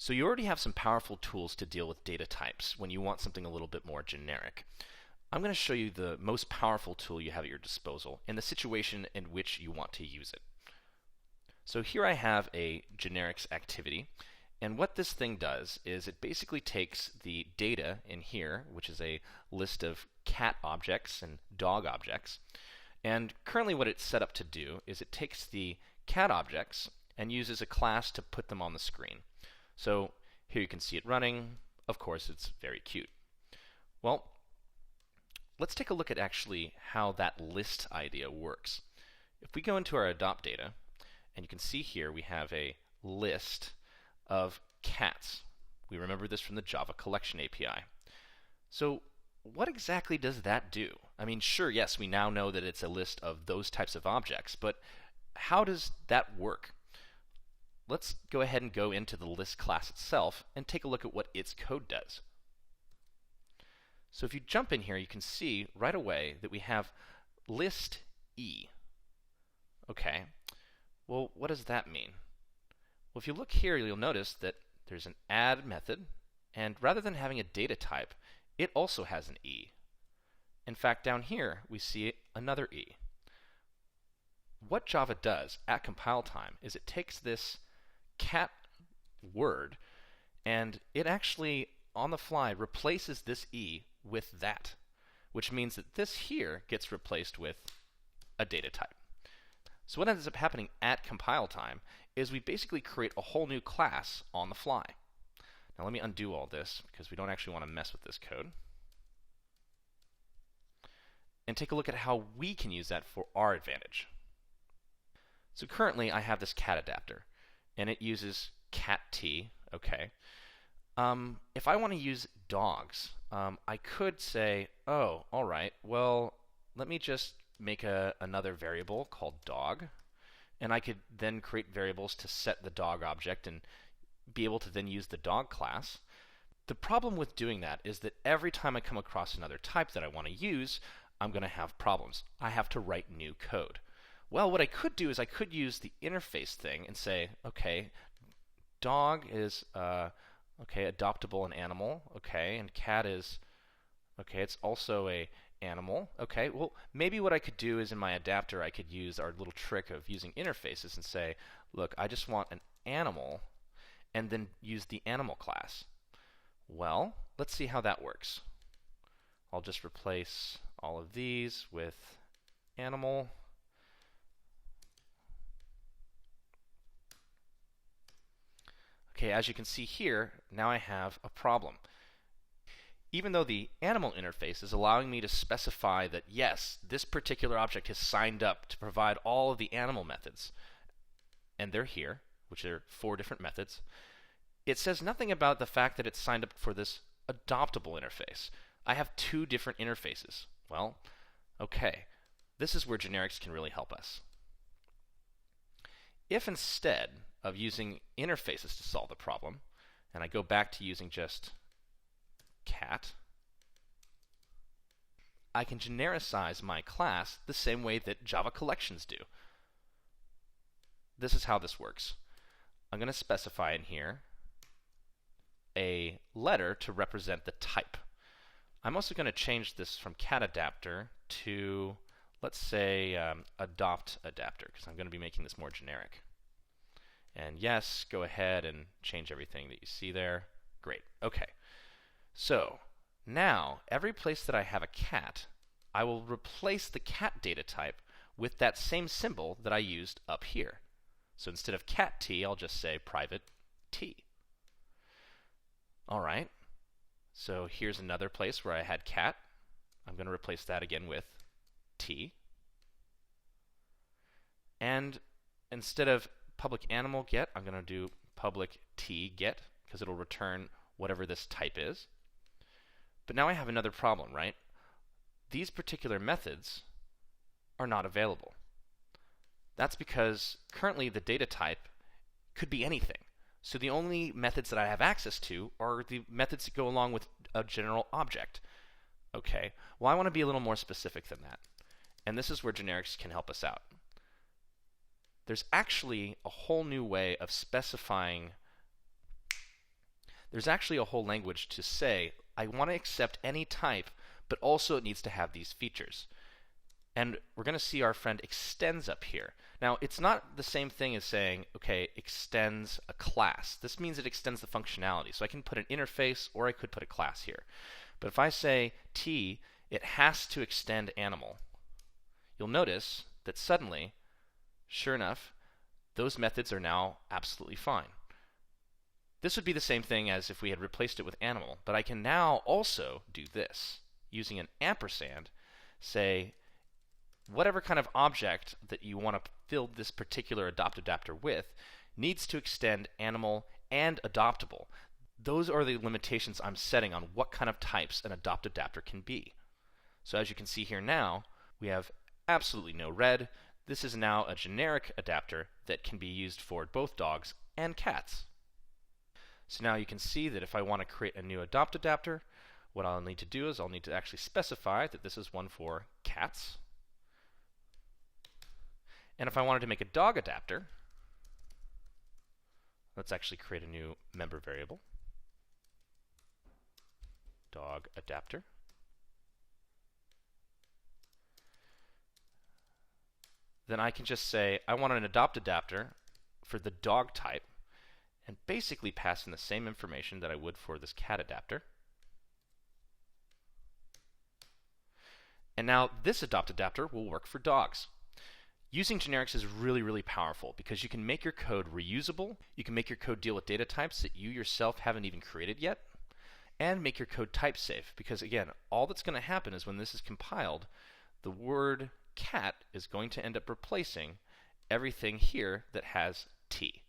So you already have some powerful tools to deal with data types when you want something a little bit more generic. I'm going to show you the most powerful tool you have at your disposal in the situation in which you want to use it. So here I have a generics activity, and what this thing does is it basically takes the data in here, which is a list of cat objects and dog objects, and currently what it's set up to do is it takes the cat objects and uses a class to put them on the screen. So here you can see it running. Of course, it's very cute. Well, let's take a look at actually how that list idea works. If we go into our adopt data, and you can see here we have a list of cats. We remember this from the Java Collection API. So what exactly does that do? I mean, sure, yes, we now know that it's a list of those types of objects, but how does that work? Let's go ahead and go into the list class itself and take a look at what its code does. So if you jump in here, you can see right away that we have list E. Okay, well, what does that mean? Well, if you look here, you'll notice that there's an add method, and rather than having a data type, it also has an E. In fact, down here, we see another E. What Java does at compile time is it takes this cat word and it actually, on the fly, replaces this E with that, which means that this here gets replaced with a data type. So what ends up happening at compile time is we basically create a whole new class on the fly. Now let me undo all this because we don't actually want to mess with this code. And take a look at how we can use that for our advantage. So currently I have this cat adapter, and it uses cat t, okay. If I want to use dogs, I could say, oh, all right, well, let me just make another variable called dog, and I could then create variables to set the dog object and be able to then use the dog class. The problem with doing that is that every time I come across another type that I want to use, I'm going to have problems. I have to write new code. Well, what I could do is I could use the interface thing and say, okay, dog is okay, adoptable and animal, okay, and cat is okay, it's also a animal. Okay, well, maybe what I could do is in my adapter I could use our little trick of using interfaces and say, look, I just want an animal, and then use the animal class. Well, let's see how that works. I'll just replace all of these with animal. Okay, as you can see here, now I have a problem. Even though the animal interface is allowing me to specify that, yes, this particular object has signed up to provide all of the animal methods, and they're here, which are 4 different methods, it says nothing about the fact that it's signed up for this adoptable interface. I have 2 different interfaces. Well, okay, this is where generics can really help us. If instead of using interfaces to solve the problem, and I go back to using just cat, I can genericize my class the same way that Java collections do. This is how this works. I'm going to specify in here a letter to represent the type. I'm also going to change this from cat adapter to, let's say, adopt adapter, because I'm going to be making this more generic. And yes, go ahead and change everything that you see there. Great. Okay. So now, every place that I have a cat, I will replace the cat data type with that same symbol that I used up here. So instead of cat t, I'll just say private t. All right. So here's another place where I had cat. I'm going to replace that again with t. And instead of public animal get, I'm going to do public t get, because it'll return whatever this type is. But now I have another problem, right? These particular methods are not available. That's because currently the data type could be anything. So the only methods that I have access to are the methods that go along with a general object. Okay, well, I want to be a little more specific than that. And this is where generics can help us out. There's actually a whole new way of specifying there's actually a whole language to say, I want to accept any type, but also it needs to have these features. And we're going to see our friend extends up here. Now, it's not the same thing as saying, okay, extends a class. This means it extends the functionality. So I can put an interface, or I could put a class here. But if I say T, it has to extend animal. You'll notice that suddenly, sure enough, those methods are now absolutely fine. This would be the same thing as if we had replaced it with animal, but I can now also do this. Using an ampersand, say whatever kind of object that you want to fill this particular adopt adapter with needs to extend animal and adoptable. Those are the limitations I'm setting on what kind of types an adopt adapter can be. So as you can see here now, we have absolutely no red. This is now a generic adapter that can be used for both dogs and cats. So now you can see that if I want to create a new adopt adapter, what I'll need to do is I'll need to actually specify that this is one for cats. And if I wanted to make a dog adapter, let's actually create a new member variable, dog adapter. Then I can just say I want an adopt adapter for the dog type, and basically pass in the same information that I would for this cat adapter. And now this adopt adapter will work for dogs. Using generics is really, really powerful because you can make your code reusable, you can make your code deal with data types that you yourself haven't even created yet, and make your code type safe because, again, all that's going to happen is when this is compiled, the word cat is going to end up replacing everything here that has T.